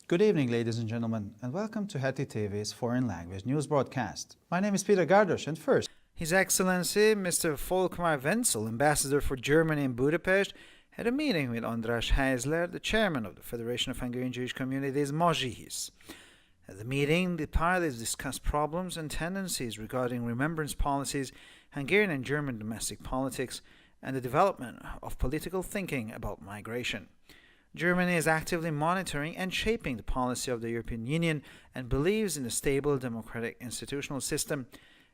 Good evening, ladies and gentlemen, and welcome to Heti TV's foreign language news broadcast. My name is Peter Gardos, and first, His Excellency Mr. Volkmar Wenzel, Ambassador for Germany in Budapest, had a meeting with András Heisler, the chairman of the Federation of Hungarian Jewish Communities, Mozsihis. At the meeting, the parties discussed problems and tendencies regarding remembrance policies, Hungarian and German domestic politics, and the development of political thinking about migration. Germany is actively monitoring and shaping the policy of the European Union and believes in a stable democratic institutional system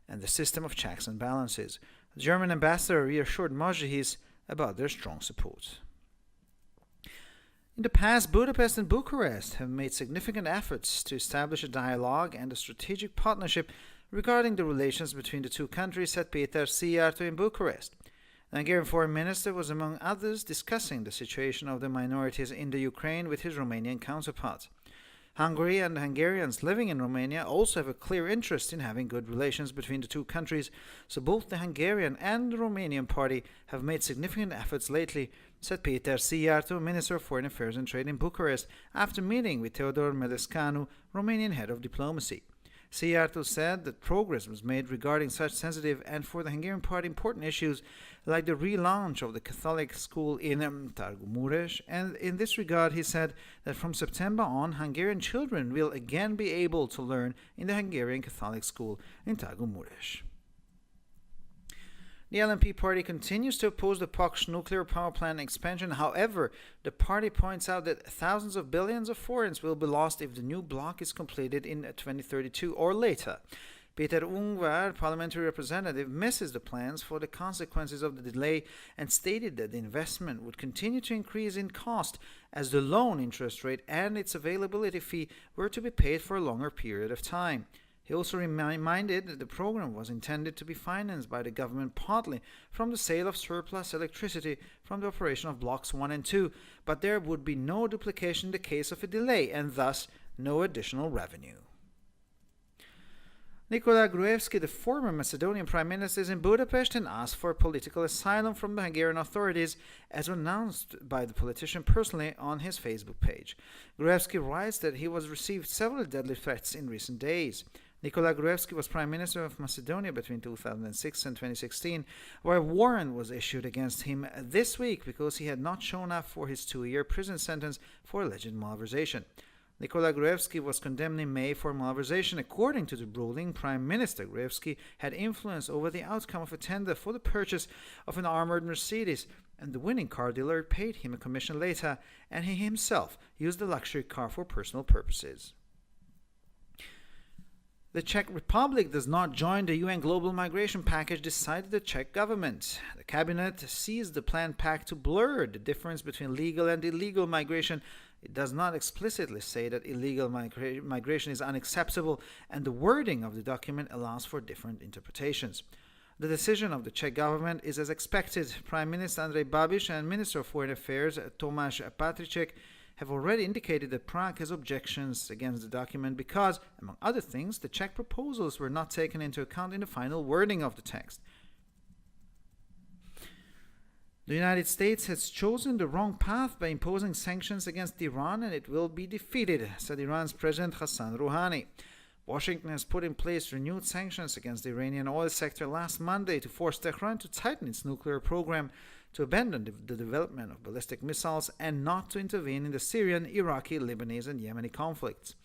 and the system of checks and balances. The German ambassador reassured Mozsihis about their strong support. In the past, Budapest and Bucharest have made significant efforts to establish a dialogue and a strategic partnership regarding the relations between the two countries, said Péter Szijjártó in Bucharest. The Hungarian foreign minister was, among others, discussing the situation of the minorities in the Ukraine with his Romanian counterpart. Hungary and Hungarians living in Romania also have a clear interest in having good relations between the two countries, so both the Hungarian and the Romanian party have made significant efforts lately, said Péter Szijjártó, Minister of Foreign Affairs and Trade in Bucharest, after meeting with Teodor Medescanu, Romanian head of diplomacy. Szijjártó said that progress was made regarding such sensitive and for the Hungarian party important issues like the relaunch of the Catholic school in Târgu Mureș, and in this regard he said that from September on Hungarian children will again be able to learn in the Hungarian Catholic school in Târgu Mureș. The LNP party continues to oppose the Paks nuclear power plant expansion. However, the party points out that thousands of billions of forints will be lost if the new block is completed in 2032 or later. Péter Ungvár, parliamentary representative, misses the plans for the consequences of the delay and stated that the investment would continue to increase in cost as the loan interest rate and its availability fee were to be paid for a longer period of time. He also reminded that the program was intended to be financed by the government partly from the sale of surplus electricity from the operation of blocks 1 and 2, but there would be no duplication in the case of a delay and thus no additional revenue. Nikola Gruevski, the former Macedonian Prime Minister, is in Budapest and asked for political asylum from the Hungarian authorities, as announced by the politician personally on his Facebook page. Gruevski writes that he has received several deadly threats in recent days. Nikola Gruevski was Prime Minister of Macedonia between 2006 and 2016, where a warrant was issued against him this week because he had not shown up for his 2-year prison sentence for alleged malversation. Nikola Gruevski was condemned in May for malversation. According to the ruling, Prime Minister Gruevski had influence over the outcome of a tender for the purchase of an armored Mercedes, and the winning car dealer paid him a commission later, and he himself used the luxury car for personal purposes. The Czech Republic does not join the UN Global Migration Package, decided the Czech government. The cabinet sees the planned pact to blur the difference between legal and illegal migration. It does not explicitly say that illegal migration is unacceptable, and the wording of the document allows for different interpretations. The decision of the Czech government is as expected. Prime Minister Andrej Babiš and Minister of Foreign Affairs Tomáš Petříček have already indicated that Prague has objections against the document because, among other things, the Czech proposals were not taken into account in the final wording of the text. The United States has chosen the wrong path by imposing sanctions against Iran, and it will be defeated, said Iran's President Hassan Rouhani. Washington has put in place renewed sanctions against the Iranian oil sector last Monday to force Tehran to tighten its nuclear program, to abandon the development of ballistic missiles, and not to intervene in the Syrian, Iraqi, Lebanese, and Yemeni conflicts.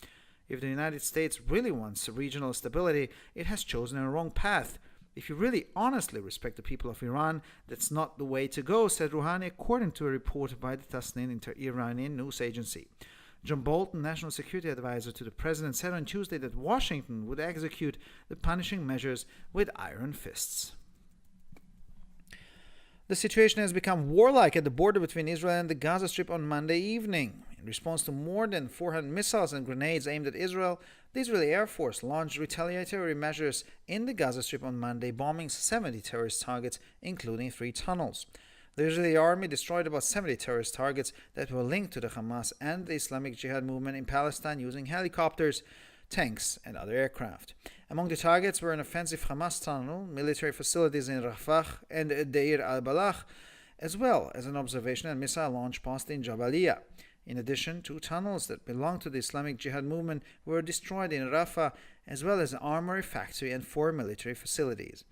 If the United States really wants regional stability, it has chosen a wrong path. If you really honestly respect the people of Iran, that's not the way to go, said Rouhani, according to a report by the Tasnim Iranian news agency. John Bolton, National Security Advisor to the President, said on Tuesday that Washington would execute the punishing measures with iron fists. The situation has become warlike at the border between Israel and the Gaza Strip on Monday evening. In response to more than 400 missiles and grenades aimed at Israel, the Israeli Air Force launched retaliatory measures in the Gaza Strip on Monday, bombing 70 terrorist targets, including 3 tunnels. The Israeli army destroyed about 70 terrorist targets that were linked to the Hamas and the Islamic Jihad movement in Palestine using helicopters, tanks, and other aircraft. Among the targets were an offensive Hamas tunnel, military facilities in Rafah and Deir al-Balach, as well as an observation and missile launch post in Jabalia. In addition, 2 tunnels that belonged to the Islamic Jihad movement were destroyed in Rafah, as well as an armory factory and 4 military facilities.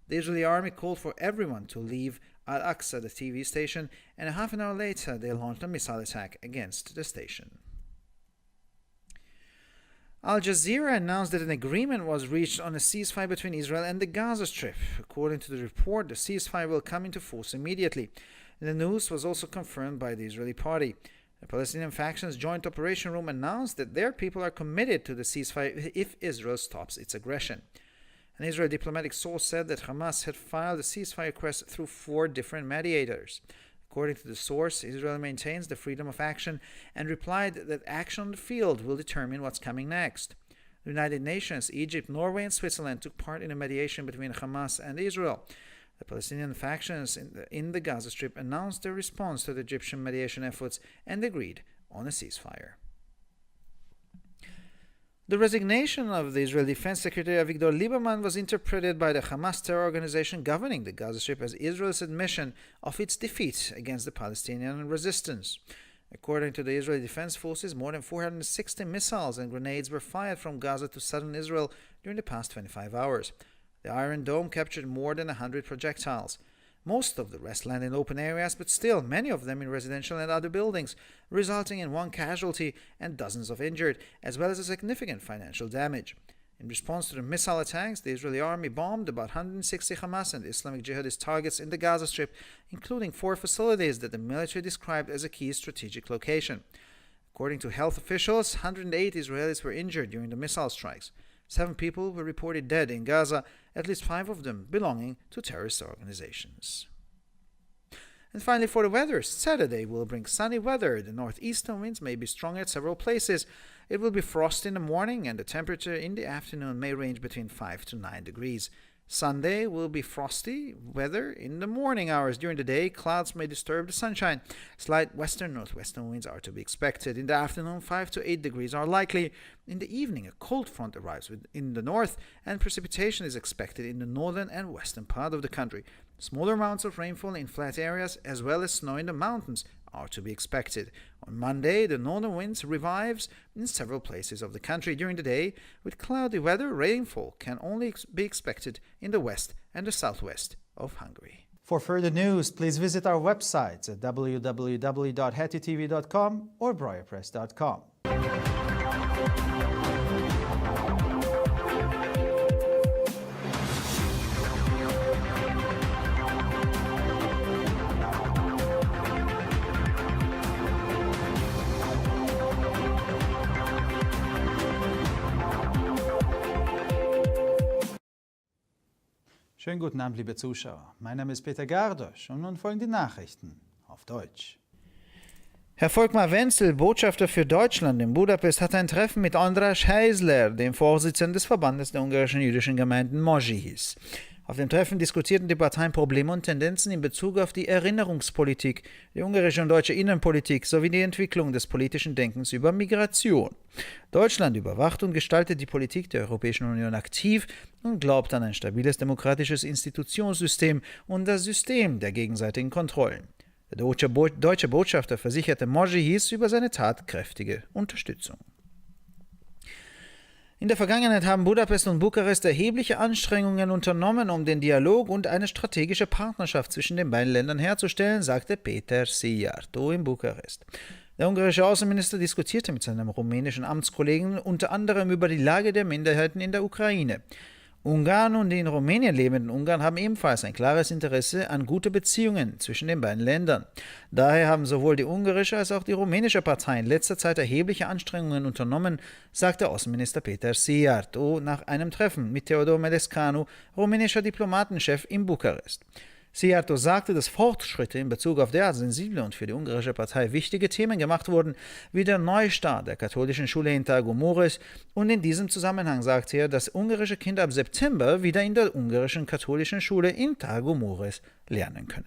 The Israeli army called for everyone to leave Al-Aqsa, the TV station, and a half an hour later they launched a missile attack against the station. Al Jazeera announced that an agreement was reached on a ceasefire between Israel and the Gaza Strip. According to the report, the ceasefire will come into force immediately. The news was also confirmed by the Israeli party. The Palestinian faction's Joint Operation Room announced that their people are committed to the ceasefire if Israel stops its aggression. An Israeli diplomatic source said that Hamas had filed a ceasefire request through 4 different mediators. According to the source, Israel maintains the freedom of action and replied that action on the field will determine what's coming next. The United Nations, Egypt, Norway, and Switzerland took part in a mediation between Hamas and Israel. The Palestinian factions in the Gaza Strip announced their response to the Egyptian mediation efforts and agreed on a ceasefire. The resignation of the Israeli Defense Secretary Avigdor Lieberman was interpreted by the Hamas terror organization governing the Gaza Strip as Israel's admission of its defeat against the Palestinian resistance. According to the Israeli Defense Forces, more than 460 missiles and grenades were fired from Gaza to southern Israel during the past 25 hours. The Iron Dome captured more than 100 projectiles. Most of the rest landed in open areas, but still many of them in residential and other buildings, resulting in 1 casualty and dozens of injured, as well as a significant financial damage. In response to the missile attacks, the Israeli army bombed about 160 Hamas and Islamic Jihadist targets in the Gaza Strip, including 4 facilities that the military described as a key strategic location. According to health officials, 108 Israelis were injured during the missile strikes. 7 people were reported dead in Gaza, at least 5 of them belonging to terrorist organizations. And finally, for the weather, Saturday will bring sunny weather. The northeastern winds may be strong at several places. It will be frosty in the morning, and the temperature in the afternoon may range between 5 to 9 degrees. Sunday will be frosty weather in the morning hours. During the day, clouds may disturb the sunshine. Slight western-northwestern winds are to be expected. In the afternoon, 5 to 8 degrees are likely. In the evening, a cold front arrives in the north, and precipitation is expected in the northern and western part of the country. Smaller amounts of rainfall in flat areas, as well as snow in the mountains, are to be expected. On Monday, the northern winds revives in several places of the country during the day. With cloudy weather, rainfall can only be expected in the west and the southwest of Hungary. For further news, please visit our websites at www.hetitv.com or breuerpress.com. Schönen guten Abend, liebe Zuschauer. Mein Name ist Peter Gardosch und nun folgen die Nachrichten auf Deutsch. Herr Volkmar Wenzel, Botschafter für Deutschland in Budapest, hat ein Treffen mit András Heisler, dem Vorsitzenden des Verbandes der ungarischen jüdischen Gemeinden Mozsihis. Auf dem Treffen diskutierten die Parteien Probleme und Tendenzen in Bezug auf die Erinnerungspolitik, die ungarische und deutsche Innenpolitik sowie die Entwicklung des politischen Denkens über Migration. Deutschland überwacht und gestaltet die Politik der Europäischen Union aktiv und glaubt an ein stabiles demokratisches Institutionssystem und das System der gegenseitigen Kontrollen. Der deutsche Botschafter versicherte Mozsihis über seine tatkräftige Unterstützung. In der Vergangenheit haben Budapest und Bukarest erhebliche Anstrengungen unternommen, um den Dialog und eine strategische Partnerschaft zwischen den beiden Ländern herzustellen, sagte Péter Szijjártó in Bukarest. Der ungarische Außenminister diskutierte mit seinem rumänischen Amtskollegen unter anderem über die Lage der Minderheiten in der Ukraine. Ungarn und die in Rumänien lebenden Ungarn haben ebenfalls ein klares Interesse an guten Beziehungen zwischen den beiden Ländern. Daher haben sowohl die ungarische als auch die rumänische Partei in letzter Zeit erhebliche Anstrengungen unternommen, sagte Außenminister Péter Szijjártó nach einem Treffen mit Teodor Melescanu, rumänischer Diplomatenchef in Bukarest. Szijjártó sagte, dass Fortschritte in Bezug auf derart sensible und für die ungarische Partei wichtige Themen gemacht wurden, wie der Neustart der katholischen Schule in Târgu Mureș, und in diesem Zusammenhang sagte er, dass ungarische Kinder ab September wieder in der ungarischen katholischen Schule in Târgu Mureș lernen können.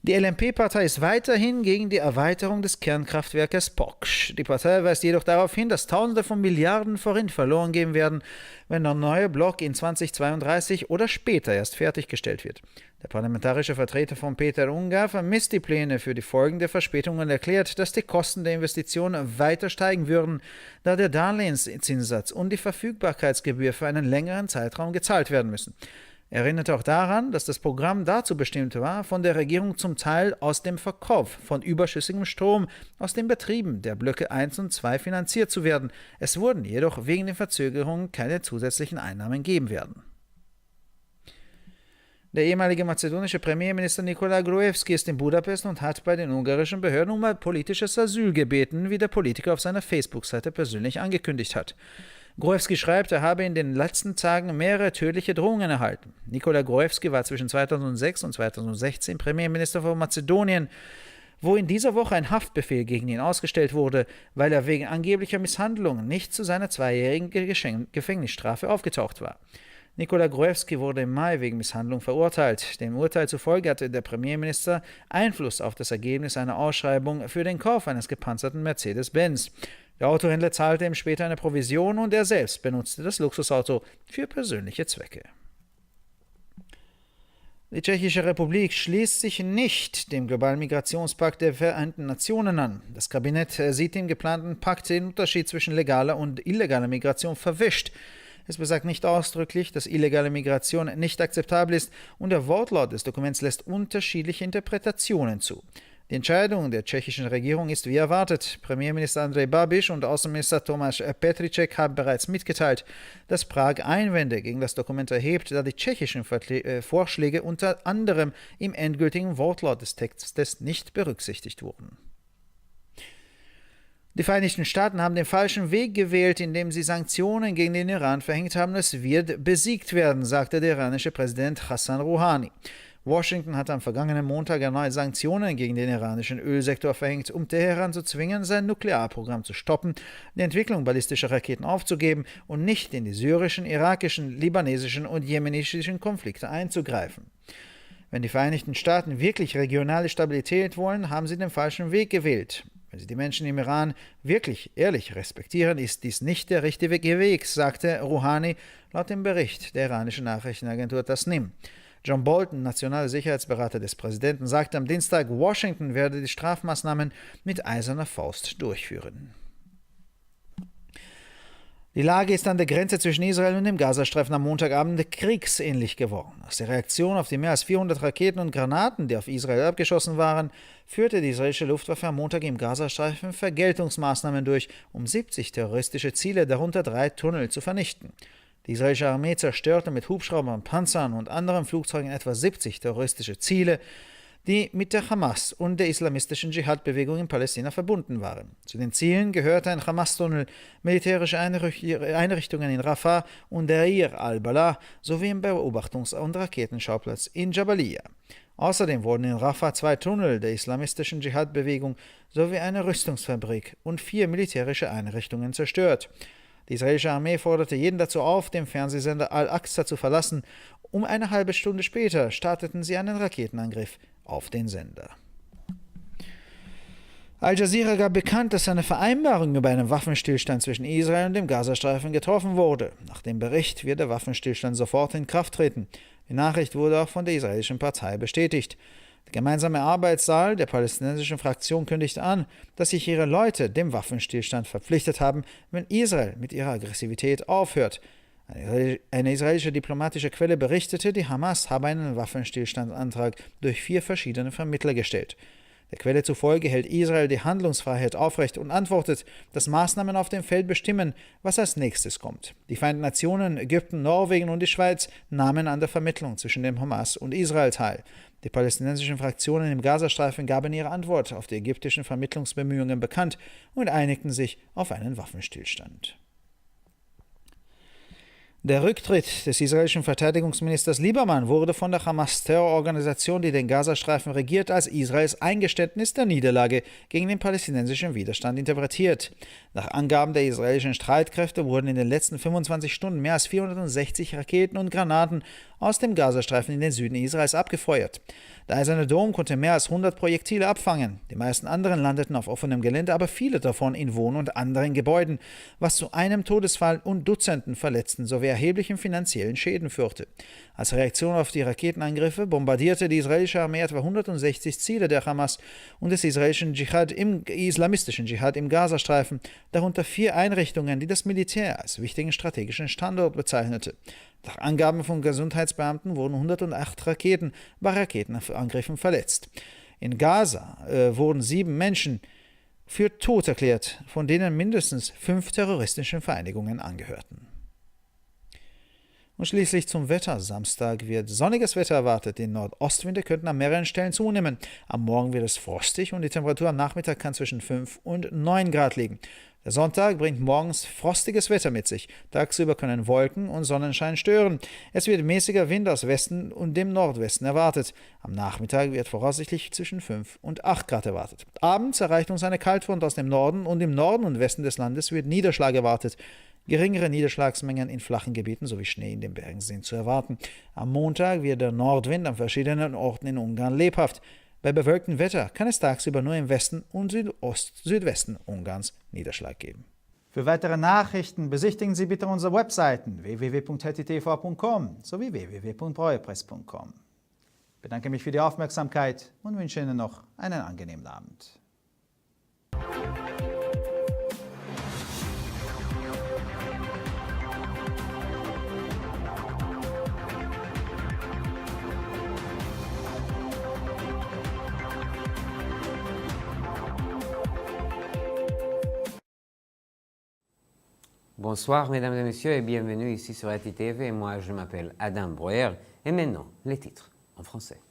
Die LNP-Partei ist weiterhin gegen die Erweiterung des Kernkraftwerkes Poksh. Die Partei weist jedoch darauf hin, dass Tausende von Milliarden Forint verloren gehen werden, wenn der neue Block in 2032 oder später erst fertiggestellt wird. Der parlamentarische Vertreter von Peter Ungar vermisst die Pläne für die Folgen der Verspätung und erklärt, dass die Kosten der Investitionen weiter steigen würden, da der Darlehenszinssatz und die Verfügbarkeitsgebühr für einen längeren Zeitraum gezahlt werden müssen. Er erinnerte auch daran, dass das Programm dazu bestimmt war, von der Regierung zum Teil aus dem Verkauf von überschüssigem Strom aus den Betrieben der Blöcke 1 und 2 finanziert zu werden. Es wurden jedoch wegen den Verzögerungen keine zusätzlichen Einnahmen geben werden. Der ehemalige mazedonische Premierminister Nikola Gruevski ist in Budapest und hat bei den ungarischen Behörden um ein politisches Asyl gebeten, wie der Politiker auf seiner Facebook-Seite persönlich angekündigt hat. Gruevski schreibt, er habe in den letzten Tagen mehrere tödliche Drohungen erhalten. Nikola Gruevski war zwischen 2006 und 2016 Premierminister von Mazedonien, wo in dieser Woche ein Haftbefehl gegen ihn ausgestellt wurde, weil er wegen angeblicher Misshandlungen nicht zu seiner 2-jährigen Gefängnisstrafe aufgetaucht war. Nikola Gruevski wurde im Mai wegen Misshandlung verurteilt. Dem Urteil zufolge hatte der Premierminister Einfluss auf das Ergebnis einer Ausschreibung für den Kauf eines gepanzerten Mercedes-Benz. Der Autohändler zahlte ihm später eine Provision und er selbst benutzte das Luxusauto für persönliche Zwecke. Die Tschechische Republik schließt sich nicht dem globalen Migrationspakt der Vereinten Nationen an. Das Kabinett sieht im geplanten Pakt den Unterschied zwischen legaler und illegaler Migration verwischt. Es besagt nicht ausdrücklich, dass illegale Migration nicht akzeptabel ist und der Wortlaut des Dokuments lässt unterschiedliche Interpretationen zu. Die Entscheidung der tschechischen Regierung ist wie erwartet. Premierminister Andrej Babiš und Außenminister Tomáš Petříček haben bereits mitgeteilt, dass Prag Einwände gegen das Dokument erhebt, da die tschechischen Vorschläge unter anderem im endgültigen Wortlaut des Textes nicht berücksichtigt wurden. Die Vereinigten Staaten haben den falschen Weg gewählt, indem sie Sanktionen gegen den Iran verhängt haben. Es wird besiegt werden, sagte der iranische Präsident Hassan Rouhani. Washington hat am vergangenen Montag erneut Sanktionen gegen den iranischen Ölsektor verhängt, um Teheran zu zwingen, sein Nuklearprogramm zu stoppen, die Entwicklung ballistischer Raketen aufzugeben und nicht in die syrischen, irakischen, libanesischen und jemenitischen Konflikte einzugreifen. Wenn die Vereinigten Staaten wirklich regionale Stabilität wollen, haben sie den falschen Weg gewählt. Wenn sie die Menschen im Iran wirklich ehrlich respektieren, ist dies nicht der richtige Weg, sagte Rouhani laut dem Bericht der iranischen Nachrichtenagentur Tasnim. John Bolton, nationaler Sicherheitsberater des Präsidenten, sagte am Dienstag, Washington werde die Strafmaßnahmen mit eiserner Faust durchführen. Die Lage ist an der Grenze zwischen Israel und dem Gazastreifen am Montagabend kriegsähnlich geworden. Als die Reaktion auf die mehr als 400 Raketen und Granaten, die auf Israel abgeschossen waren, führte die israelische Luftwaffe am Montag im Gazastreifen Vergeltungsmaßnahmen durch, um 70 terroristische Ziele, darunter 3 Tunnel, zu vernichten. Die israelische Armee zerstörte mit Hubschraubern, Panzern und anderen Flugzeugen etwa 70 terroristische Ziele, die mit der Hamas und der islamistischen Dschihad-Bewegung in Palästina verbunden waren. Zu den Zielen gehörte ein Hamas-Tunnel, militärische Einrichtungen in Rafah und Deir al-Balah sowie ein Beobachtungs- und Raketenschauplatz in Jabaliyah. Außerdem wurden in Rafah 2 Tunnel der islamistischen Dschihad-Bewegung sowie eine Rüstungsfabrik und 4 militärische Einrichtungen zerstört. Die israelische Armee forderte jeden dazu auf, den Fernsehsender Al-Aqsa zu verlassen. Um eine halbe Stunde später starteten sie einen Raketenangriff auf den Sender. Al Jazeera gab bekannt, dass eine Vereinbarung über einen Waffenstillstand zwischen Israel und dem Gazastreifen getroffen wurde. Nach dem Bericht wird der Waffenstillstand sofort in Kraft treten. Die Nachricht wurde auch von der israelischen Partei bestätigt. Der gemeinsame Arbeitssaal der palästinensischen Fraktion kündigte an, dass sich ihre Leute dem Waffenstillstand verpflichtet haben, wenn Israel mit ihrer Aggressivität aufhört. Eine israelische diplomatische Quelle berichtete, die Hamas habe einen Waffenstillstandsantrag durch 4 verschiedene Vermittler gestellt. Der Quelle zufolge hält Israel die Handlungsfreiheit aufrecht und antwortet, dass Maßnahmen auf dem Feld bestimmen, was als nächstes kommt. Die Vereinten Nationen, Ägypten, Norwegen und die Schweiz nahmen an der Vermittlung zwischen dem Hamas und Israel teil. Die palästinensischen Fraktionen im Gazastreifen gaben ihre Antwort auf die ägyptischen Vermittlungsbemühungen bekannt und einigten sich auf einen Waffenstillstand. Der Rücktritt des israelischen Verteidigungsministers Lieberman wurde von der Hamas-Terrororganisation, die den Gazastreifen regiert, als Israels Eingeständnis der Niederlage gegen den palästinensischen Widerstand interpretiert. Nach Angaben der israelischen Streitkräfte wurden in den letzten 25 Stunden mehr als 460 Raketen und Granaten aus dem Gazastreifen in den Süden Israels abgefeuert. Der Eiserne Dom konnte mehr als 100 Projektile abfangen. Die meisten anderen landeten auf offenem Gelände, aber viele davon in Wohn- und anderen Gebäuden, was zu einem Todesfall und Dutzenden Verletzten sowie erheblichen finanziellen Schäden führte. Als Reaktion auf die Raketenangriffe bombardierte die israelische Armee etwa 160 Ziele der Hamas und des islamistischen Dschihad im Gazastreifen, darunter 4 Einrichtungen, die das Militär als wichtigen strategischen Standort bezeichnete. Nach Angaben von Gesundheitsbeamten wurden 108 Raketen bei Raketenangriffen verletzt. In Gaza wurden 7 Menschen für tot erklärt, von denen mindestens 5 terroristischen Vereinigungen angehörten. Und schließlich zum Wetter. Samstag wird sonniges Wetter erwartet. Die Nordostwinde könnten an mehreren Stellen zunehmen. Am Morgen wird es frostig und die Temperatur am Nachmittag kann zwischen 5 und 9 Grad liegen. Der Sonntag bringt morgens frostiges Wetter mit sich. Tagsüber können Wolken und Sonnenschein stören. Es wird mäßiger Wind aus Westen und dem Nordwesten erwartet. Am Nachmittag wird voraussichtlich zwischen 5 und 8 Grad erwartet. Abends erreicht uns eine Kaltfront aus dem Norden und im Norden und Westen des Landes wird Niederschlag erwartet. Geringere Niederschlagsmengen in flachen Gebieten sowie Schnee in den Bergen sind zu erwarten. Am Montag wird der Nordwind an verschiedenen Orten in Ungarn lebhaft. Bei bewölktem Wetter kann es tagsüber nur im Westen und Südwesten Ungarns Niederschlag geben. Für weitere Nachrichten besichtigen Sie bitte unsere Webseiten www.hettitv.com sowie www.breuerpress.com. Ich bedanke mich für die Aufmerksamkeit und wünsche Ihnen noch einen angenehmen Abend. Bonsoir mesdames et messieurs et bienvenue ici sur HettitV. Moi je m'appelle Adam Breuer et maintenant les titres en français.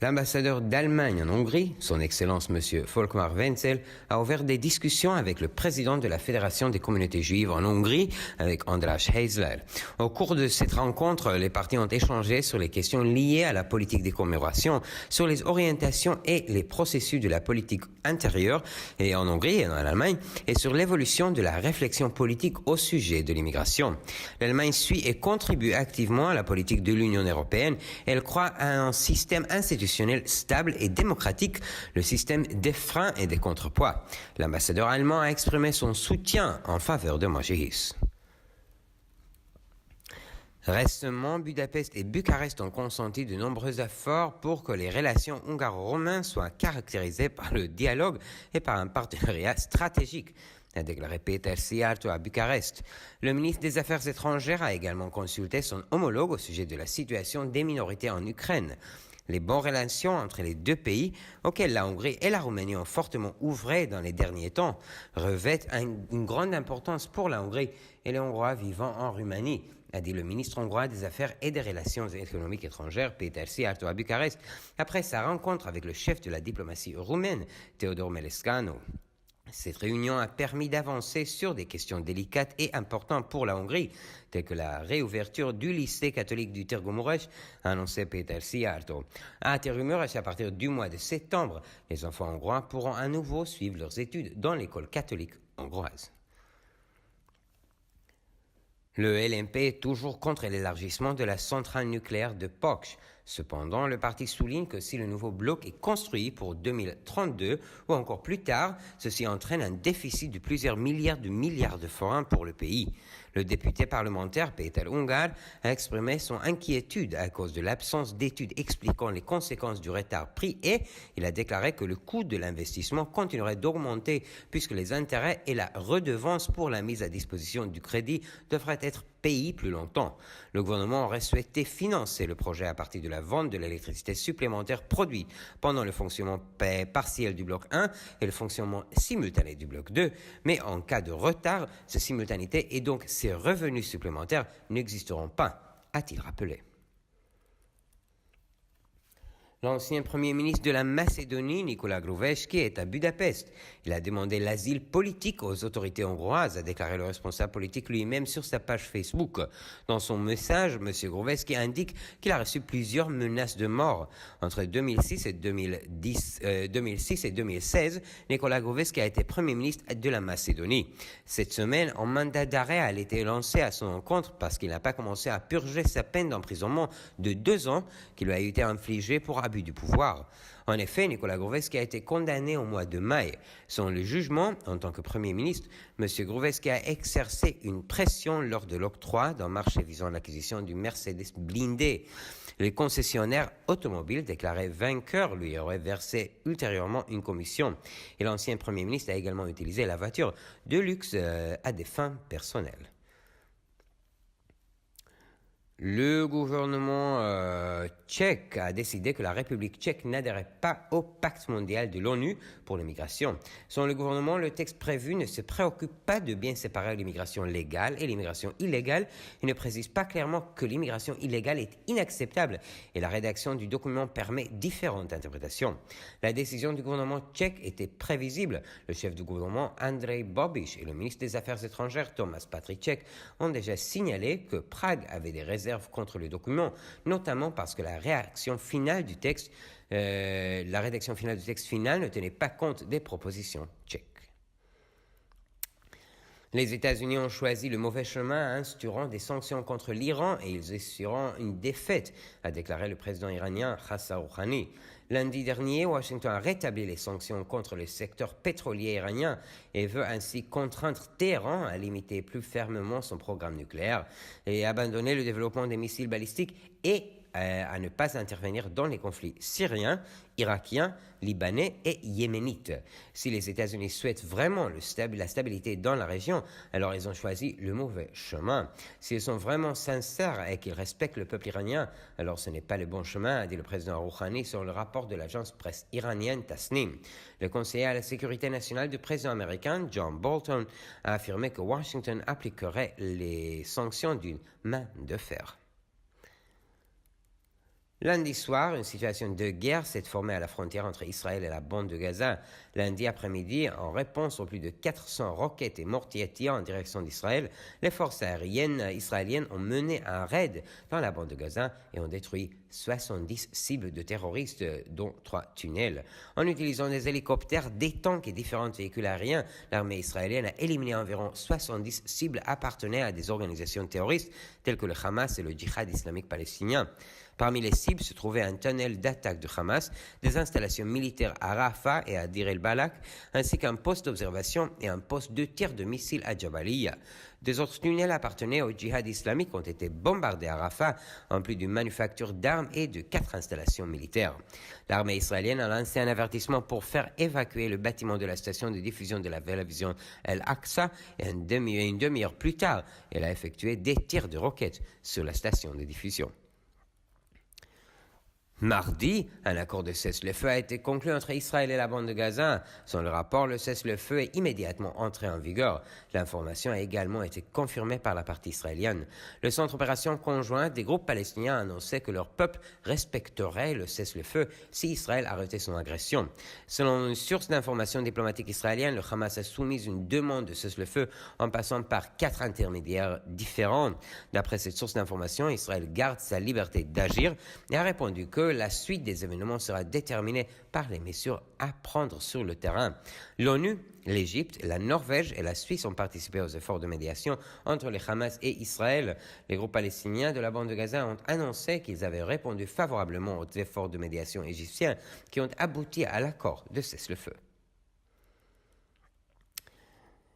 L'ambassadeur d'Allemagne en Hongrie, son Excellence M. Volkmar Wenzel, a ouvert des discussions avec le président de la Fédération des communautés juives en Hongrie, avec András Heizler. Au cours de cette rencontre, les parties ont échangé sur les questions liées à la politique des commémorations, sur les orientations et les processus de la politique intérieure et en Hongrie et en Allemagne, et sur l'évolution de la réflexion politique au sujet de l'immigration. L'Allemagne suit et contribue activement à la politique de l'Union européenne. Elle croit à un système institutionnel stable et démocratique, le système des freins et des contrepoids. L'ambassadeur allemand a exprimé son soutien en faveur de Mojihis. Récemment, Budapest et Bucarest ont consenti de nombreux efforts pour que les relations hungaro-roumaines soient caractérisées par le dialogue et par un partenariat stratégique, a déclaré Péter Szijjártó à Bucarest. Le ministre des Affaires étrangères a également consulté son homologue au sujet de la situation des minorités en Ukraine. Les bonnes relations entre les deux pays, auxquelles la Hongrie et la Roumanie ont fortement ouvré dans les derniers temps, revêtent une grande importance pour la Hongrie et les Hongrois vivant en Roumanie, a dit le ministre hongrois des Affaires et des Relations économiques étrangères, Péter Szijjártó, à Bucarest, après sa rencontre avec le chef de la diplomatie roumaine, Teodor Melescanu. Cette réunion a permis d'avancer sur des questions délicates et importantes pour la Hongrie, telles que la réouverture du lycée catholique du Târgu Mureș, a annoncé Péter Szijjártó. À Târgu Mureș, à partir du mois de septembre, les enfants hongrois pourront à nouveau suivre leurs études dans l'école catholique hongroise. Le LMP est toujours contre l'élargissement de la centrale nucléaire de Pöcs. Cependant, le parti souligne que si le nouveau bloc est construit pour 2032 ou encore plus tard, ceci entraîne un déficit de plusieurs milliards de forints pour le pays. Le député parlementaire Péter Ungár a exprimé son inquiétude à cause de l'absence d'études expliquant les conséquences du retard pris et il a déclaré que le coût de l'investissement continuerait d'augmenter puisque les intérêts et la redevance pour la mise à disposition du crédit devraient être payés plus longtemps. Le gouvernement aurait souhaité financer le projet à partir de la vente de l'électricité supplémentaire produite pendant le fonctionnement partiel du bloc 1 et le fonctionnement simultané du bloc 2, mais en cas de retard, cette simultanéité et donc ces revenus supplémentaires n'existeront pas, a-t-il rappelé. L'ancien Premier ministre de la Macédonie, Nikola Gruevski, est à Budapest. Il a demandé l'asile politique aux autorités hongroises, a déclaré le responsable politique lui-même sur sa page Facebook. Dans son message, M. Gruevski indique qu'il a reçu plusieurs menaces de mort. Entre 2006 et 2016, Nikola Gruevski a été Premier ministre de la Macédonie. Cette semaine, un mandat d'arrêt a été lancé à son encontre parce qu'il n'a pas commencé à purger sa peine d'emprisonnement de 2 ans qui lui a été infligée pour abus du pouvoir. En effet, Nikola Gruevski a été condamné au mois de mai. Selon le jugement, en tant que Premier ministre, M. Gruevski a exercé une pression lors de l'octroi d'un marché visant l'acquisition du Mercedes blindé. Les concessionnaires automobiles déclarés vainqueurs lui auraient versé ultérieurement une commission. Et l'ancien Premier ministre a également utilisé la voiture de luxe à des fins personnelles. Le gouvernement tchèque a décidé que la République tchèque n'adhérait pas au pacte mondial de l'ONU pour l'immigration. Selon le gouvernement, le texte prévu ne se préoccupe pas de bien séparer l'immigration légale et l'immigration illégale et ne précise pas clairement que l'immigration illégale est inacceptable et la rédaction du document permet différentes interprétations. La décision du gouvernement tchèque était prévisible. Le chef du gouvernement, Andrej Babiš, et le ministre des Affaires étrangères, Tomáš Petříček, ont déjà signalé que Prague avait des réserves contre le document, notamment parce que la rédaction finale du texte final ne tenait pas compte des propositions tchèques. Les États-Unis ont choisi le mauvais chemin en instaurant des sanctions contre l'Iran et ils assureront une défaite, a déclaré le président iranien Hassan Rouhani. Lundi dernier, Washington a rétabli les sanctions contre le secteur pétrolier iranien et veut ainsi contraindre Téhéran à limiter plus fermement son programme nucléaire et abandonner le développement des missiles balistiques et à ne pas intervenir dans les conflits syriens, irakiens, libanais et yéménites. Si les États-Unis souhaitent vraiment la stabilité dans la région, alors ils ont choisi le mauvais chemin. S'ils sont vraiment sincères et qu'ils respectent le peuple iranien, alors ce n'est pas le bon chemin, a dit le président Rouhani sur le rapport de l'agence presse iranienne Tasnim. Le conseiller à la sécurité nationale du président américain, John Bolton, a affirmé que Washington appliquerait les sanctions d'une main de fer. Lundi soir, une situation de guerre s'est formée à la frontière entre Israël et la bande de Gaza. Lundi après-midi, en réponse aux plus de 400 roquettes et mortiers tirés en direction d'Israël, les forces aériennes israéliennes ont mené un raid dans la bande de Gaza et ont détruit 70 cibles de terroristes, dont 3 tunnels. En utilisant des hélicoptères, des tanks et différents véhicules aériens, l'armée israélienne a éliminé environ 70 cibles appartenant à des organisations terroristes telles que le Hamas et le Djihad islamique palestinien. Parmi les cibles se trouvaient un tunnel d'attaque de Hamas, des installations militaires à Rafah et à Dir el-Balak, ainsi qu'un poste d'observation et un poste de tir de missiles à Jabalia. Deux autres tunnels appartenant au djihad islamique ont été bombardés à Rafah, en plus d'une manufacture d'armes et de 4 installations militaires. L'armée israélienne a lancé un avertissement pour faire évacuer le bâtiment de la station de diffusion de la télévision El-Aqsa et une demi-heure plus tard, elle a effectué des tirs de roquettes sur la station de diffusion. Mardi, un accord de cessez-le-feu a été conclu entre Israël et la bande de Gaza. Selon le rapport, le cessez-le-feu est immédiatement entré en vigueur. L'information a également été confirmée par la partie israélienne. Le centre d'opération conjoint des groupes palestiniens a annoncé que leur peuple respecterait le cessez-le-feu si Israël arrêtait son agression. Selon une source d'information diplomatique israélienne, le Hamas a soumis une demande de cessez-le-feu en passant par 4 intermédiaires différents. D'après cette source d'information, Israël garde sa liberté d'agir et a répondu que la suite des événements sera déterminée par les mesures à prendre sur le terrain. L'ONU, l'Égypte, la Norvège et la Suisse ont participé aux efforts de médiation entre les Hamas et Israël. Les groupes palestiniens de la bande de Gaza ont annoncé qu'ils avaient répondu favorablement aux efforts de médiation égyptiens qui ont abouti à l'accord de cessez-le-feu.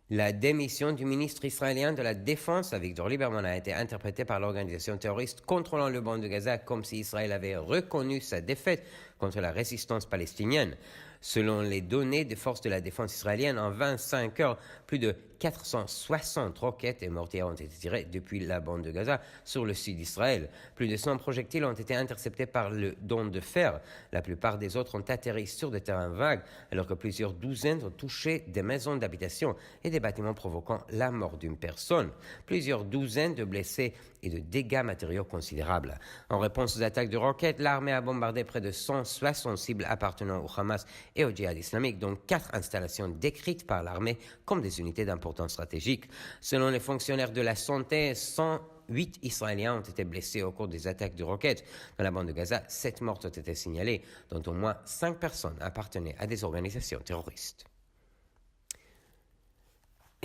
La démission du ministre israélien de la Défense, Avigdor Lieberman, a été interprétée par l'organisation terroriste contrôlant le banc de Gaza comme si Israël avait reconnu sa défaite contre la résistance palestinienne. Selon les données des forces de la défense israélienne, en 25 heures, plus de 460 roquettes et mortiers ont été tirés depuis la bande de Gaza sur le sud d'Israël. Plus de 100 projectiles ont été interceptés par le dôme de fer. La plupart des autres ont atterri sur des terrains vagues, alors que plusieurs douzaines ont touché des maisons d'habitation et des bâtiments provoquant la mort d'une personne. Plusieurs douzaines de blessés et de dégâts matériaux considérables. En réponse aux attaques de roquettes, l'armée a bombardé près de 160 cibles appartenant au Hamas et au djihad islamique, dont 4 installations décrites par l'armée comme des unités d'importance stratégique. Selon les fonctionnaires de la santé, 108 Israéliens ont été blessés au cours des attaques de roquettes. Dans la bande de Gaza, 7 morts ont été signalées, dont au moins 5 personnes appartenaient à des organisations terroristes.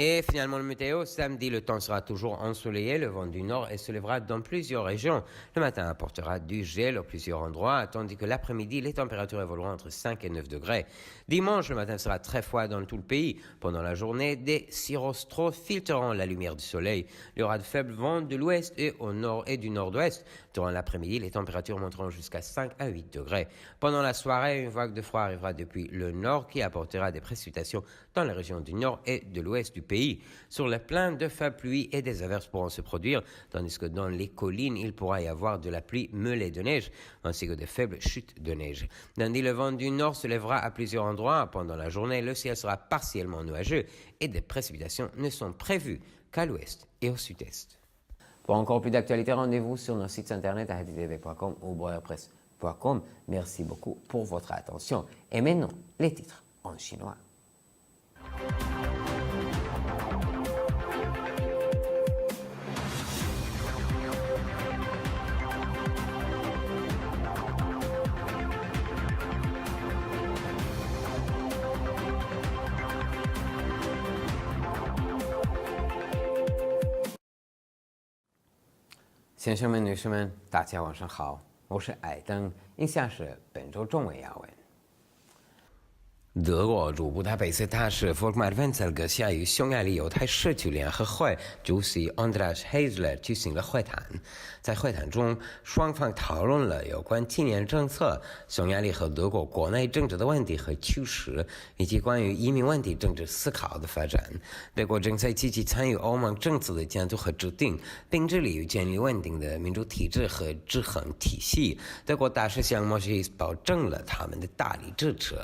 Et finalement, le météo, samedi, le temps sera toujours ensoleillé, le vent du nord se lèvera dans plusieurs régions. Le matin apportera du gel à plusieurs endroits, tandis que l'après-midi, les températures évolueront entre 5 et 9 degrés. Dimanche, le matin sera très froid dans tout le pays. Pendant la journée, des cirrostros filtreront la lumière du soleil. Il y aura de faibles vents de l'ouest et au nord et du nord-ouest. Durant l'après-midi, les températures monteront jusqu'à 5 à 8 degrés. Pendant la soirée, une vague de froid arrivera depuis le nord qui apportera des précipitations dans les régions du nord et de l'ouest du pays. Sur les plains, de faibles pluies et des averses pourront se produire, tandis que dans les collines, il pourra y avoir de la pluie mêlée de neige, ainsi que de faibles chutes de neige. Lundi, le vent du nord se lèvera à plusieurs endroits. Pendant la journée, le ciel sera partiellement nuageux et des précipitations ne sont prévues qu'à l'ouest et au sud-est. Pour encore plus d'actualités, rendez-vous sur nos sites internet à htv.com ou broderpress.com. Merci beaucoup pour votre attention. Et maintenant, les titres en chinois. 先生们、女士们，大家晚上好，我是艾登。以下是本周中文要闻。德国驻布达佩斯大使Volkmar Wenzl下与匈牙利犹太社区联合会主席 András Heisler 举行了会谈。在会谈中，双方讨论了有关青年政策、匈牙利和德国国内政治的问题和趋势，以及关于移民问题政治思考的发展。德国正在积极参与欧盟政策的监督和制定，并致力于建立稳定的民主体制和制衡体系。德国大使向莫西斯保证了他们的大力支持。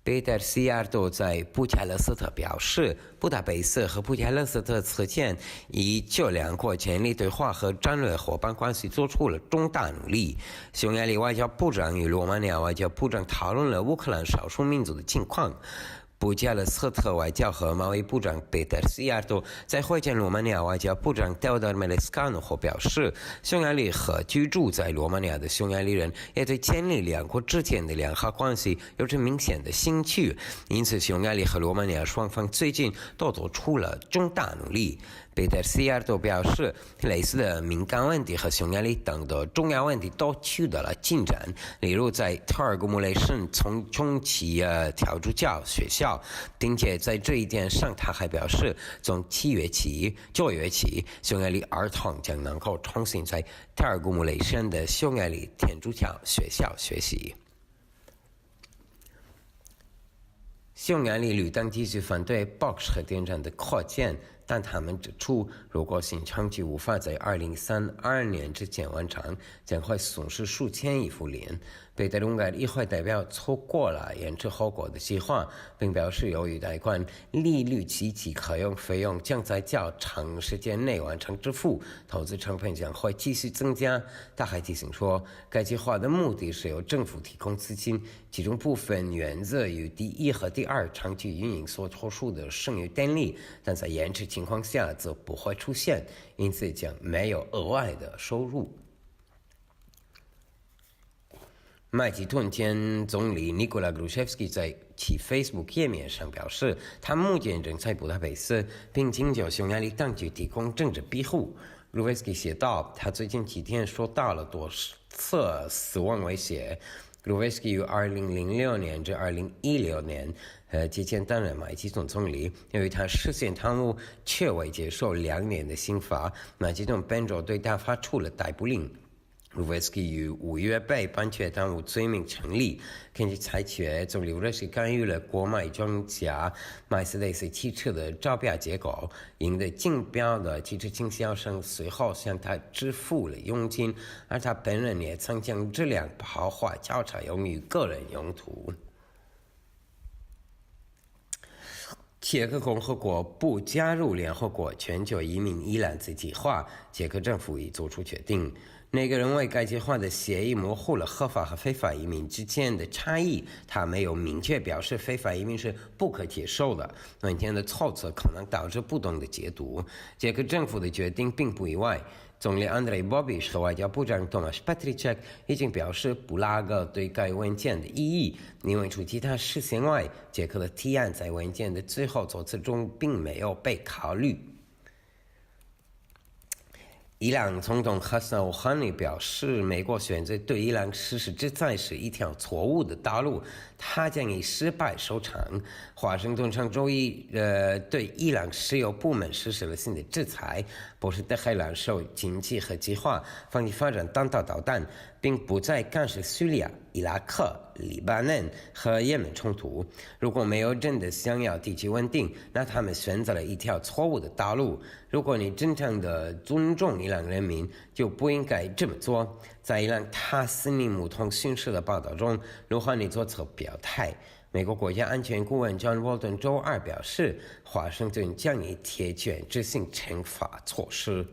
贝德西亚多在布加勒斯特表示，布达佩斯和布加勒斯特此前已就两国建立对话和战略伙伴关系做出了重大努力。匈牙利外交部长与罗马尼亚外交部长讨论了乌克兰少数民族的情况。布加勒斯特外交和贸易部长贝德西亚多在会见罗马尼亚外交部长 Teodor Melescanu 后表示，匈牙利和居住在罗马尼亚的匈牙利人也对建立两国之间的良好关系有着明显的兴趣，因此匈牙利和罗马尼亚双方最近都做出了重大努力。贝德西亚多表示，类似的敏感问题和匈牙利等的重要问题都取得了进展，例如在特尔古姆雷省重启天主教学校，并且在这一点上，他还表示，从9月起，匈牙利儿童将能够重新在特尔古姆雷省的匈牙利天主教学校学习。匈牙利绿党继续反对 Box 核电站的扩建，但他们指出，如果新城区无法在2032年之前完成，将会损失数千亿福林。贝德隆格议会代表错过了延迟后果的计划，并表示由于贷款利率及其可用费用将在较长时间内完成支付，投资成本将会继续增加。他还提醒说，该计划的目的是由政府提供资金，其中部分源自于第一和第二长期运营所抽出的剩余电力，但在延迟情况下则不会出现，因此将没有额外的收入。麦吉顿前总理尼古拉·格鲁舍夫斯基在其 Facebook 页面上表示，他目前正在布达佩斯，并请求匈牙利当局提供政治庇护。格鲁舍夫斯基写道，他最近几天受到了多次死亡威胁。格鲁舍夫斯基于2006年至2016年期间担任麦吉顿总理，由于他涉嫌贪污，却未接受2年的刑罚。麦吉顿本周对他发出了逮捕令。卢维斯基于5月被判决贪污罪名成立。根据裁决，总理卢维斯基干预了国卖庄家麦斯雷斯汽车的招标结果，赢得竞标的汽车经销商随后向他支付了佣金，而他本人也曾将这辆豪华轿车用于个人用途。捷克共和国不加入联合国全球移民一揽子计划，捷克政府已做出决定。那个认为该计划的协议模糊了合法和非法移民之间的差异，他没有明确表示非法移民是不可接受的。文件的措辞可能导致不同的解读。捷克政府的决定并不意外。总理 Andrej Babiš 和外交部长 Tomáš Petříček 已经表示不拉个对该文件的异议，因为除其他事项外，捷克的提案在文件的最后措辞中并没有被考虑。伊朗总统哈桑·鲁哈尼表示，美国选择对伊朗实施制裁是一条错误的道路，他将以失败收场。华盛顿上周一对伊朗石油部门实施了新的制裁，波斯特海兰受经济和计划放弃发展弹道导弹，并不再干涉叙利亚、伊拉克、黎巴嫩和也门冲突。如果没有真的想要地区稳定，那他们选择了一条错误的道路。如果你真正的尊重伊朗人民，就不应该这么做。在伊朗塔斯尼姆通讯社的报道中，鲁哈尼做出表态。美国国家安全顾问 John Bolton 周二表示，华盛顿将以铁拳执行惩罚措施。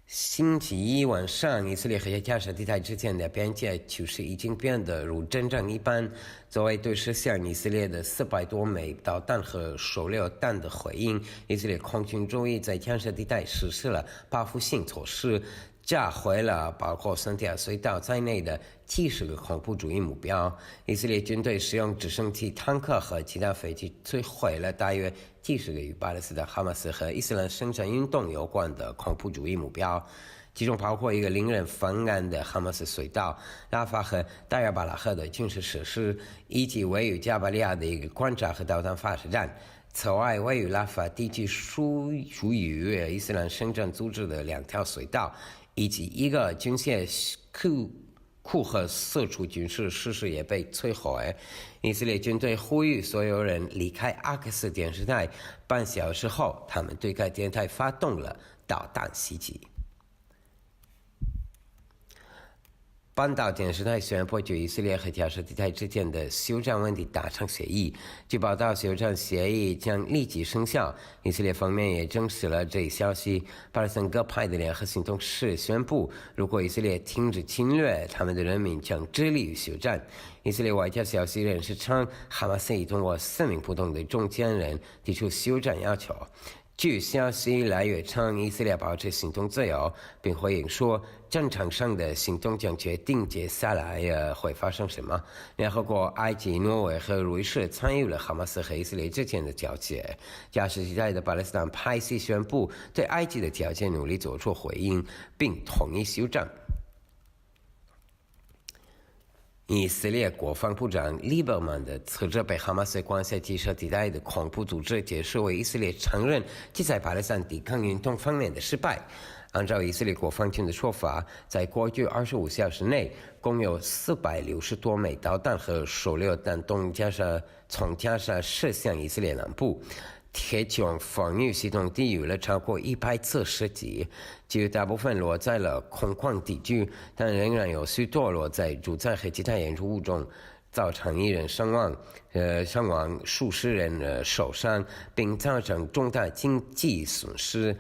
星期一晚上，以色列和加沙地带之间的边界局势已经变得如战争一般。作为对实现以色列的400多枚导弹和手榴弹的回应，以色列空军周一在加沙地带实施了报复性措施，炸毁了包括三条隧道在内的几十个恐怖主义目标。以色列军队使用直升机、坦克和其他飞机摧毁了大约几十个与巴勒斯坦哈马斯和伊斯兰圣战运动有关的恐怖主义目标，其中包括一个令人反感的哈马斯隧道、拉法和代尔巴拉赫的军事设施，以及位于加巴利亚的一个观察和导弹发射站。此外，位于拉法地区属于伊斯兰圣战组织的2条隧道，以及一个军械库和4处军事设施也被摧毁。以色列军队呼吁所有人离开阿克斯电视台，半小时后，他们对该电台发动了导弹袭击。半岛电视台宣布就以色列和加沙地带之间的休战问题达成协议。据报道，休战协议将立即生效。以色列方面也证实了这一消息。巴勒斯坦各派的联合行动时宣布，如果以色列停止侵略，他们的人民将致力于休战。以色列外交消息人士称，哈马斯已通过4名不同的中间人提出休战要求。据消息来源称，以色列保持行动自由，并回应说，战场上的行动将决定接下来会发生什么。联合国、埃及、挪威和瑞士参与了哈马斯和以色列之间的交接。加沙地带的巴勒斯坦派系宣布对埃及的交接努力做出回应，并同意休战。以色列国防部长利伯曼的辞职被哈马斯关在加沙地带的恐怖组织解释为以色列承认其在巴勒斯坦抵抗运动方面的失败。按照以色列国防军的说法，在过去25小时内，共有460多枚导弹和手榴弹从加沙射向以色列南部。铁穹防御系统抵御了超过100次射击，其大部分落在了空旷地区，但仍然有许多落在住宅和其他建筑物中，造成1人伤亡，数十人受伤，并造成重大经济损失。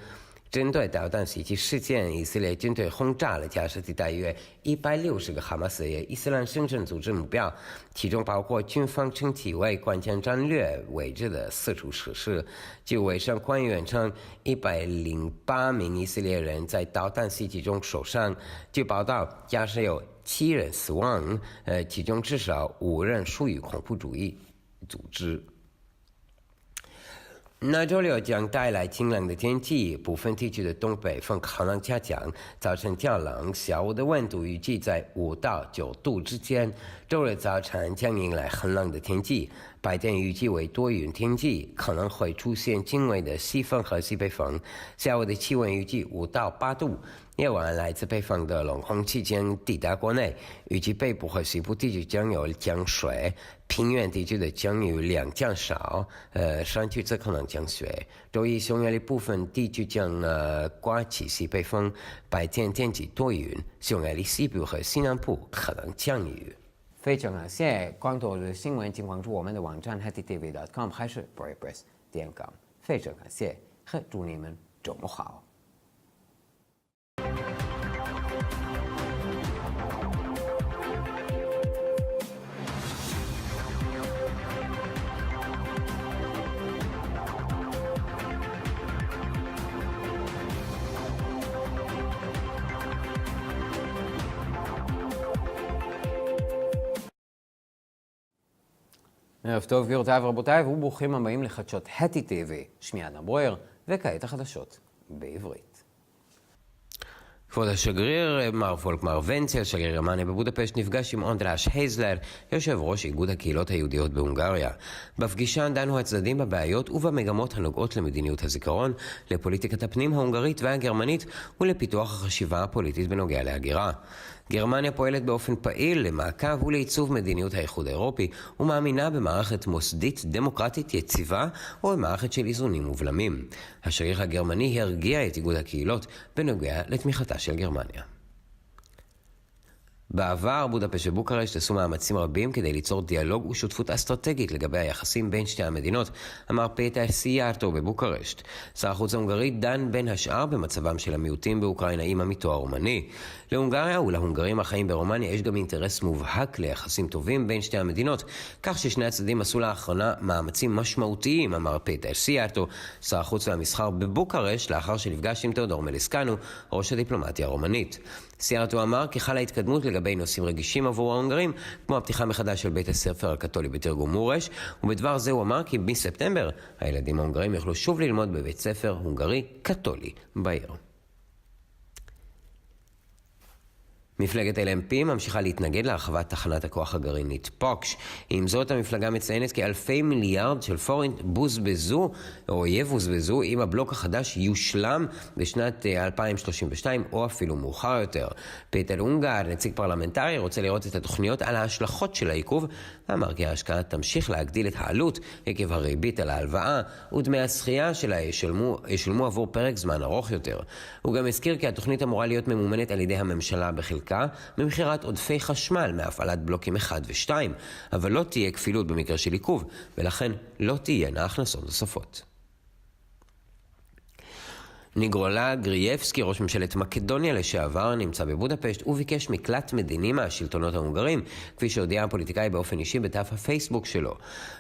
针对导弹袭击事件，以色列军队轰炸了加沙地带约160个哈马斯伊斯兰圣战组织目标，其中包括军方称其为关键战略位置的4处设施。据卫生官员称，108名以色列人在导弹袭击中受伤。据报道，加沙有7人死亡，其中至少5人属于恐怖主义组织。那周六将带来晴朗的天气，部分地区的东北风可能加强，早晨较冷，下午的温度预计在5到9度之间。周日早晨将迎来很冷的天气，白天预计为多云天气，可能会出现轻微的西风和西北风。下午的气温预计5到8度。夜晚来自北方的冷空气将抵达国内，预计北部和西部地区将有降水，平原地区的降雨量较少，山区则可能降雪。周一匈牙利部分地区将刮起西北风，白天天气多云，匈牙利西部和西南部可能降雨。非常感谢关注我的新闻，请关注我们的网站 hettytv.com 还是 brightpress.com。非常感谢，和祝你们周末好。ערב טוב גבירותיי ורבותיי, וברוכים הבאים לחדשות הטי טיווי, שמי אדם ברואר, וכעת החדשות בעברית. כבוד השגריר מר פולקמר ונצל, שגריר גרמניה בבודפשט, נפגש עם אנדראש הייזלר, יושב ראש איגוד הקהילות היהודיות בהונגריה. בפגישה דנו הצדדים בבעיות ובמגמות הנוגעות למדיניות הזיכרון, לפוליטיקת הפנים ההונגרית והגרמנית ולפיתוח החשיבה הפוליטית בנוגע להגירה. גרמניה פועלת באופן פעיל למעקב ולעיצוב מדיניות האיחוד האירופי ומאמינה במערכת מוסדית דמוקרטית יציבה או במערכת של איזונים ובלמים. השגריר הגרמני הרגיע את איגוד הקהילות בנוגע לתמיכתה של גרמניה. בעבר בודפשט ובוקרשט עשו מאמצים רבים כדי ליצור דיאלוג ושותפות אסטרטגית לגבי היחסים בין שתי המדינות, אמר פטר סיארטו בבוקרשט. שר החוץ ההונגרי דן בין השאר במצבם של המיעוטים באוקראינה עם עמיתו הרומני. להונגריה ולהונגרים החיים ברומניה יש גם אינטרס מובהק ליחסים טובים בין שתי המדינות, כך ששני הצדדים עשו לאחרונה מאמצים משמעותיים, אמר פטר סיארטו, שר החוץ והמסחר בבוקרשט, לאחר שנפגש עם תאודור מליסקנו, ראש הדיפלומטיה הרומנית. סיארטו אמר כי חלה התקדמות לגבי נושאים רגישים עבור ההונגרים, כמו הפתיחה מחדש של בית הספר הקתולי בתרגום מורש, ובדבר זה הוא אמר כי מספטמבר הילדים ההונגרים יוכלו שוב ללמוד בבית ספר הונגרי קתולי בעיר. מפלגת LMP ממשיכה להתנגד להרחבת תחנת הכוח הגרעינית פוקש. עם זאת, המפלגה מציינת כי אלפי מיליארד של פורינט בוזבזו או יבוזבזו אם הבלוק החדש יושלם בשנת 2032 או אפילו מאוחר יותר. פטר אונגר, נציג פרלמנטרי, רוצה לראות את התוכניות על ההשלכות של העיכוב, ואמר כי ההשקעה תמשיך להגדיל את העלות עקב הריבית על ההלוואה ודמי השכייה שלה ישולמו עבור פרק זמן ארוך יותר. הוא גם הזכיר כי התוכנית אמורה להיות ממומנת על ידי הממשלה בחלקה ממחירת עודפי חשמל מהפעלת בלוקים 1 ו-2, אבל לא תהיה כפילות במקרה של עיכוב, ולכן לא תהיינה הכנסות נוספות. ניגרולה גרייבסקי, ראש ממשלת מקדוניה לשעבר, נמצא בבודפשט וביקש מקלט מדיני מהשלטונות ההונגרים, כפי שהודיע הפוליטיקאי באופן אישי בדף הפייסבוק שלו.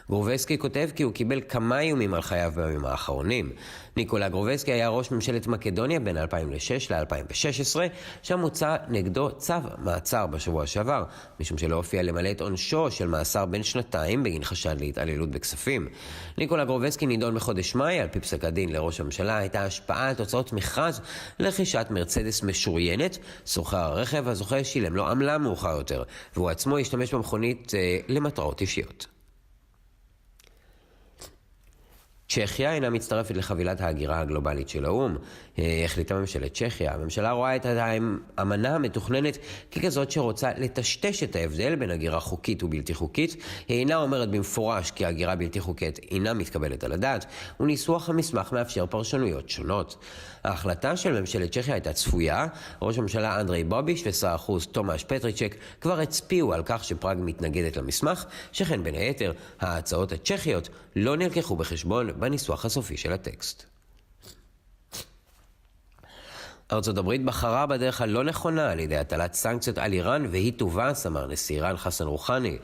גרובסקי כותב כי הוא קיבל כמה איומים על חייו בימים האחרונים. ניקולה גרובסקי היה ראש ממשלת מקדוניה בין 2006 ל-2016, שם הוצא נגדו צו מעצר בשבוע שעבר, משום שלא הופיע למלא את עונשו של מאסר בין 2 בגין חשד להתעללות בכספים. ניקולה גרובסקי נידון בחודש מאי. על פי פסק הדין לראש הממשלה הייתה השפעה על תוצאות מכרז לרכישת מרצדס משוריינת. סוחר הרכב הזוכה שילם לו עמלה מאוחר יותר, והוא עצמו השתמש במכונית למטרות אישיות. צ'כיה אינה מצטרפת לחבילת ההגירה הגלובלית של האו"ם. החליטה ממשלת צ'כיה. הממשלה רואה את האמנה המתוכננת ככזאת שרוצה לטשטש את ההבדל בין הגירה חוקית ובלתי חוקית. היא אינה אומרת במפורש כי הגירה בלתי חוקית אינה מתקבלת על הדעת, וניסוח המסמך מאפשר פרשנויות שונות. ההחלטה של ממשלת צ'כיה הייתה צפויה. ראש הממשלה אנדרי בוביש ושר החוץ תומאש פטריצ'ק כבר הצביעו על כך שפראג מתנגדת למסמך, שכן בין היתר ההצעות הצ'כיות לא נלקחו בחשבון בניסוח הסופי של הטקסט. ארצות הברית בחרה בדרך הלא נכונה על ידי הטלת סנקציות על איראן, והיא תובס, אמר נשיא איראן חסן רוחני.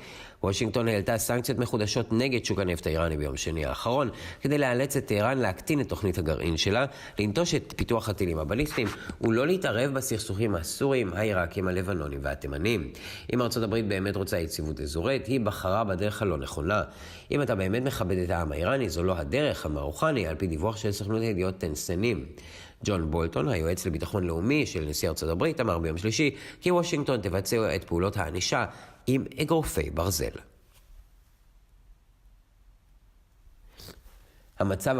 וושינגטון העלתה סנקציות מחודשות נגד שוק הנפט האיראני ביום שני האחרון, כדי לאלץ את איראן להקטין את תוכנית הגרעין שלה, לנטוש את פיתוח הטילים הבליסטיים ולא להתערב בסכסוכים הסוריים, העיראקים, הלבנונים והתימנים. אם ארצות הברית באמת רוצה יציבות אזורית, היא בחרה בדרך הלא נכונה. אם אתה באמת מכבד את העם האיראני, זו לא הדרך, אמר רוחני, על פי דיווח של סוכנות הידיעות טנסנים. ג'ון בולטון, היועץ לביטחון לאומי של נשיא ארצות הברית, אמר ביום שלישי כי וושינגטון תבצע את פעולות הענישה עם אגרופי ברזל. המצב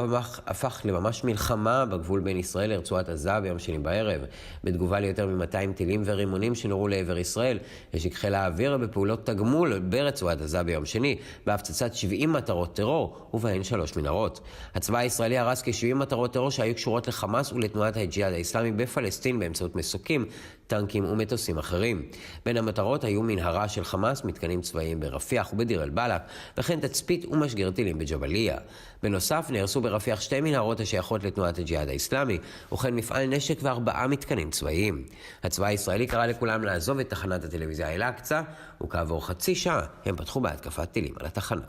הפך לממש מלחמה בגבול בין ישראל לרצועת עזה ביום שני בערב. בתגובה ליותר מ-200 טילים ורימונים שנורו לעבר ישראל, השיק חיל האוויר בפעולות תגמול ברצועת עזה ביום שני, בהפצצת 70 מטרות טרור, ובהן 3 מנהרות. הצבא הישראלי הרס כ-70 מטרות טרור שהיו קשורות לחמאס ולתנועת הג'יהאד האסלאמי בפלסטין באמצעות מסוקים, טנקים ומטוסים אחרים. בין המטרות היו מנהרה של חמאס, מתקנים צבאיים ברפיח ובדיר אל-בלח, וכן תצפית ומשגר טילים בג'בליה. בנוסף, נהרסו ברפיח 2 מנהרות השייכות לתנועת הג'יהאד האסלאמי, וכן מפעל נשק ו4 מתקנים צבאיים. הצבא הישראלי קרא לכולם לעזוב את תחנת הטלוויזיה אל-אקצא, וכעבור חצי שעה הם פתחו בהתקפת טילים על התחנה.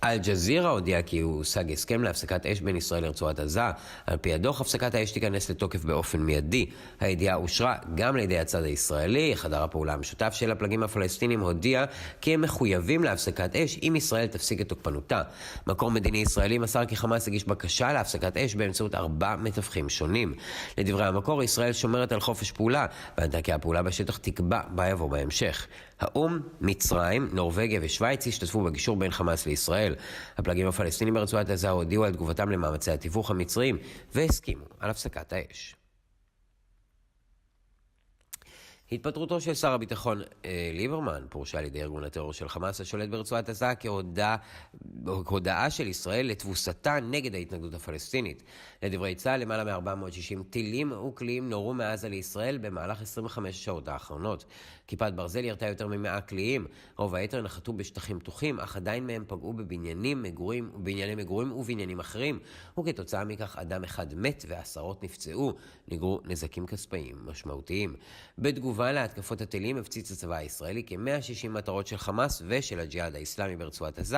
אל-ג'זירה הודיעה כי הוא הושג הסכם להפסקת אש בין ישראל לרצועת עזה. על פי הדוח, הפסקת האש תיכנס לתוקף באופן מיידי. הידיעה אושרה גם לידי הצד הישראלי. חדר הפעולה המשותף של הפלגים הפלסטינים הודיע כי הם מחויבים להפסקת אש אם ישראל תפסיק את תוקפנותה. מקור מדיני ישראלי מסר כי חמאס הגיש בקשה להפסקת אש באמצעות 4 מתווכים שונים. לדברי המקור, ישראל שומרת על חופש פעולה, וענתה כי הפעולה בשטח תקבע בה יבוא בהמשך. האום, מצרים, נורווגיה ושוויץ השתתפו בגישור בין חמאס לישראל. הפלגים הפלסטינים ברצועת עזה הודיעו על תגובתם למאמצי התיווך המצריים והסכימו על הפסקת האש. התפטרותו של שר הביטחון ליברמן פורשה על ידי ארגון הטרור של חמאס השולט ברצועת עזה כהודעה של ישראל לתבוסתה נגד ההתנגדות הפלסטינית. לדברי צה"ל, למעלה מ-460 טילים וקליעים נורו מעזה לישראל במהלך 25 השעות האחרונות. כיפת ברזל ירתה יותר מ100 קליעים. רוב היתר נחתו בשטחים פתוחים, אך עדיין מהם פגעו בבנייני מגורים ובניינים אחרים, וכתוצאה מכך אדם אחד מת ועשרות נפצעו, נגרו נזקים כספיים משמעותיים. בתגובה להתקפות הטילים הפציץ הצבא הישראלי כ-160 מטרות של חמאס ושל הג'יהאד האסלאמי ברצועת עזה,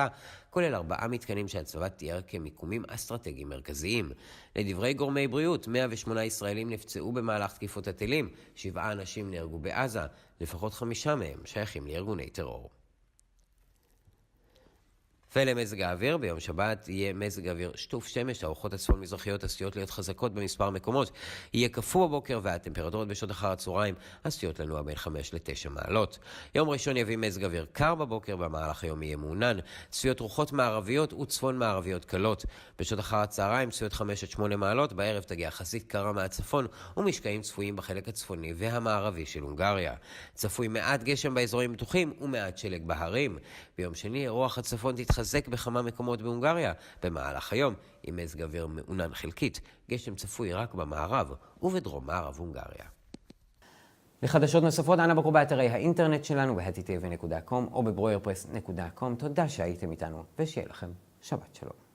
כולל 4 מתקנים שהצבא תיאר כמיקומים אסטרטגיים מרכזיים. לדברי גורמי בריאות, 108 ישראלים נפצעו במהלך תקיפות הטילים, 7 אנשים נהרגו בעזה, לפחות 5 מהם שייכים לארגוני טרור. ולמזג האוויר, ביום שבת יהיה מזג אוויר שטוף שמש, הרוחות הצפון-מזרחיות עשויות להיות חזקות במספר מקומות, יהיה קפוא בבוקר והטמפרטורות בשעות אחר הצהריים עשויות לנוע בין 5 ל-9 מעלות. יום ראשון יביא מזג אוויר קר בבוקר, במהלך היום יהיה מעונן, צפויות רוחות מערביות וצפון מערביות קלות. בשעות אחר הצהריים צפויות 5 עד 8 מעלות, בערב תגיע יחסית קרה מהצפון ומשקעים צפויים בחלק הצפוני והמערבי של הונגריה. צפוי מעט גשם באזורים פתוחים ומעט שלג בהרים. ביום שני רוח הצפון תתחזק בכמה מקומות בהונגריה. במהלך היום, עם מזג אוויר מעונן חלקית, גשם צפוי רק במערב ובדרום מערב הונגריה. לחדשות נוספות, אנא בקרו באתרי האינטרנט שלנו ב-htv.com או בברואיירפרס.com. תודה שהייתם איתנו ושיהיה לכם שבת שלום.